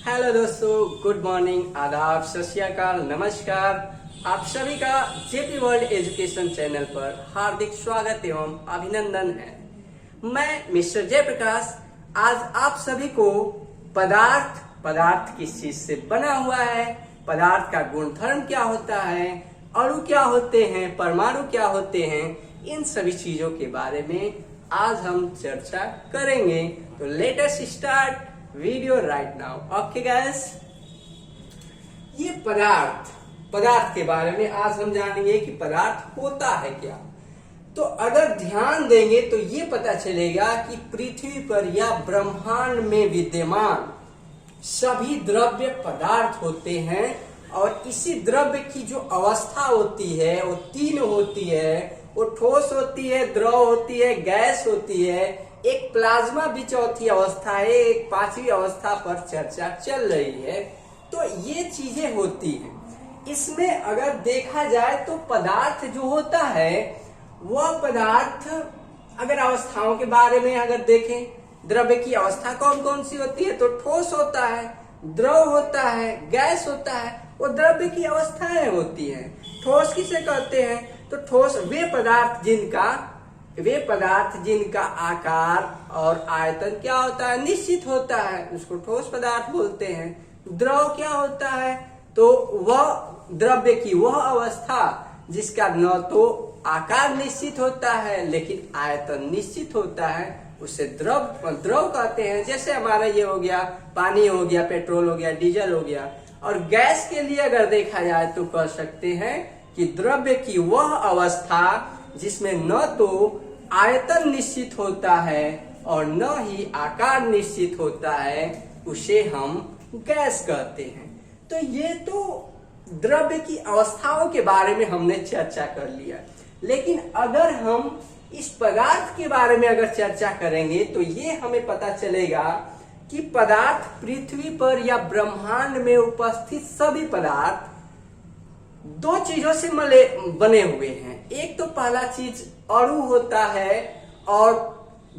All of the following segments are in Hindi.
हेलो दोस्तों, गुड मॉर्निंग, आदाब, सत श्री अकाल, नमस्कार। आप सभी का जेपी वर्ल्ड एजुकेशन चैनल पर हार्दिक स्वागत एवं अभिनंदन है। मैं मिस्टर जयप्रकाश आज आप सभी को पदार्थ किस चीज से बना हुआ है, पदार्थ का गुणधर्म क्या होता है, अणु क्या होते हैं, परमाणु क्या होते हैं, इन सभी चीजों के बारे में आज हम चर्चा करेंगे। तो let us start video right now. Okay guys, ये पदार्थ के बारे में आज हम जानेंगे कि पदार्थ होता है क्या। तो अगर ध्यान देंगे तो ये पता चलेगा कि पृथ्वी पर या ब्रह्मांड में विद्यमान सभी द्रव्य पदार्थ होते हैं और इसी द्रव्य की जो अवस्था होती है वो तीन होती है। वो ठोस होती है, द्रव होती है, गैस होती है, एक प्लाज्मा भी चौथी अवस्था है, एक पांचवी अवस्था पर चर्चा चल रही है। तो ये चीजें होती हैं। इसमें अगर देखा जाए तो पदार्थ जो होता है वह पदार्थ अगर अवस्थाओं के बारे में अगर देखें, द्रव्य की अवस्था कौन कौन सी होती है, तो ठोस होता है, द्रव होता है, गैस होता है। वो द्रव्य की अवस्थाएं होती हैं। ठोस किसे कहते हैं, तो ठोस वे पदार्थ जिनका आकार और आयतन क्या होता है, निश्चित होता है, उसको ठोस पदार्थ बोलते हैं। द्रव क्या होता है, तो वह द्रव्य की वह अवस्था जिसका न तो आकार निश्चित होता है लेकिन आयतन निश्चित होता है, उसे द्रव कहते हैं। जैसे हमारा ये हो गया, पानी हो गया, पेट्रोल हो गया, डीजल हो गया। और गैस के लिए अगर देखा जाए तो कह सकते हैं कि द्रव्य की वह अवस्था जिसमें न तो आयतन निश्चित होता है और न ही आकार निश्चित होता है, उसे हम गैस कहते हैं। तो ये तो द्रव्य की अवस्थाओं के बारे में हमने चर्चा कर लिया। लेकिन अगर हम इस पदार्थ के बारे में अगर चर्चा करेंगे तो ये हमें पता चलेगा कि पदार्थ पृथ्वी पर या ब्रह्मांड में उपस्थित सभी पदार्थ दो चीजों से बने हुए हैं। एक तो पहला चीज अणु होता है और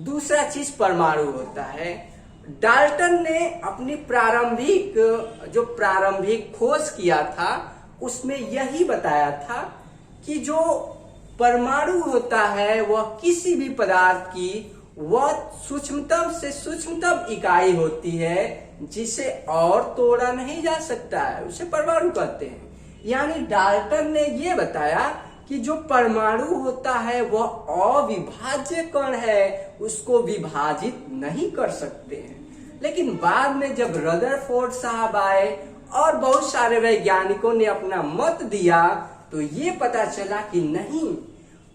दूसरा चीज परमाणु होता है। डाल्टन ने अपनी प्रारंभिक खोज किया था उसमें यही बताया था कि जो परमाणु होता है वह किसी भी पदार्थ की वह सूक्ष्मतम से सूक्ष्मतम इकाई होती है जिसे और तोड़ा नहीं जा सकता है, उसे परमाणु कहते हैं। यानी डाल्टन ने यह बताया कि जो परमाणु होता है वह अविभाज्य कण है, उसको विभाजित नहीं कर सकते हैं। लेकिन बाद में जब रदरफोर्ड साहब आए और बहुत सारे वैज्ञानिकों ने अपना मत दिया तो ये पता चला कि नहीं,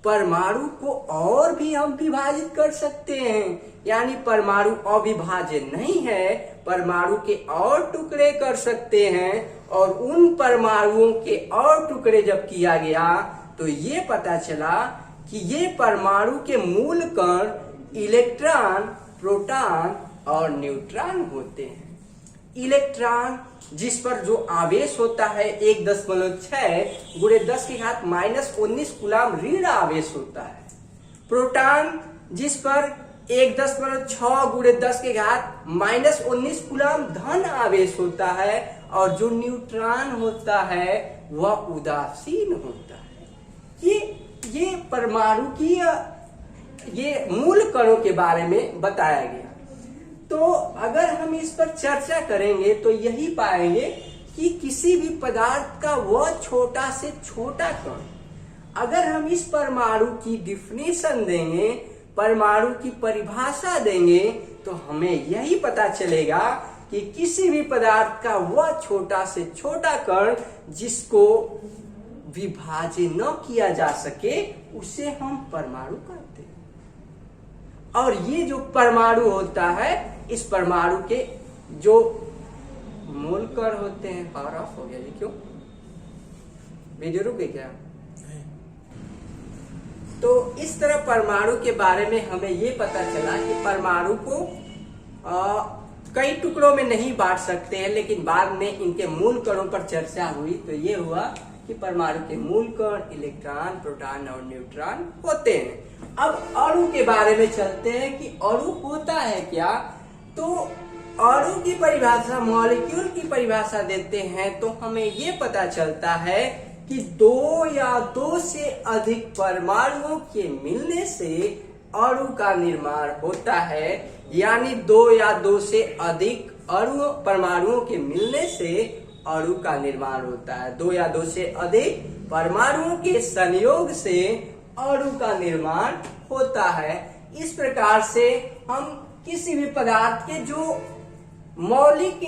परमाणु को और भी हम विभाजित कर सकते हैं। यानी परमाणु अविभाज्य नहीं है, परमाणु के और टुकड़े कर सकते हैं। और उन परमाणुओं के और टुकड़े जब किया गया तो ये पता चला कि ये परमाणु के मूल कण इलेक्ट्रॉन, प्रोटॉन और न्यूट्रॉन होते हैं। इलेक्ट्रॉन जिस पर जो आवेश होता है 1.6 गुणे 10 की घात -19 कूलाम ऋण आवेश होता है। प्रोटॉन जिस पर 1.6 गुणे 10 की घात -19 कूलाम धन आवेश होता है। और जो न्यूट्रॉन होता है वह उदासीन होता है। ये परमाणु की ये मूल कणों के बारे में बताया गया। तो अगर हम इस पर चर्चा करेंगे तो यही पाएंगे कि किसी भी पदार्थ का वह छोटा से छोटा कण, अगर हम इस परमाणु की डिफिनेशन देंगे, परमाणु की परिभाषा देंगे, तो हमें यही पता चलेगा कि किसी भी पदार्थ का वह छोटा से छोटा कण जिसको विभाजित न किया जा सके उसे हम परमाणु कहते हैं। और ये जो परमाणु होता है, इस परमाणु के जो मूल कण होते हैं, पावर ऑफ हो गया जी, क्यों वीडियो रुक गई क्या? तो इस तरह परमाणु के बारे में हमें ये पता चला कि परमाणु को कई टुकड़ों में नहीं बांट सकते हैं। लेकिन बाद में इनके मूल कणों पर चर्चा हुई तो ये हुआ कि परमाणु के मूल कण इलेक्ट्रॉन, प्रोटॉन और न्यूट्रॉन होते हैं। अब अणु के बारे में चलते हैं कि अणु होता है क्या। तो अणु की परिभाषा, मॉलिक्यूल की परिभाषा देते हैं तो हमें ये पता चलता है कि दो या दो से अधिक परमाणुओं के मिलने से अणु का निर्माण होता है। यानी दो या दो से अधिक परमाणुओं के मिलने से अणु का निर्माण होता है। दो या दो से अधिक परमाणुओं के संयोग से अणु का निर्माण होता है। इस प्रकार से हम किसी भी पदार्थ के जो मौलिक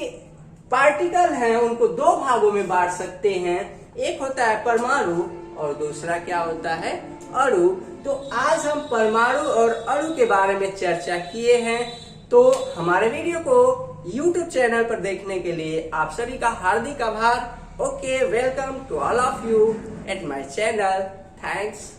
पार्टिकल हैं उनको दो भागों में बांट सकते हैं। एक होता है परमाणु और दूसरा क्या होता है, अणु। तो आज हम परमाणु और अणु के बारे में चर्चा किए हैं। तो हमारे वीडियो को YouTube चैनल पर देखने के लिए आप सभी का हार्दिक आभार। Okay, welcome to all of you at my channel. Thanks.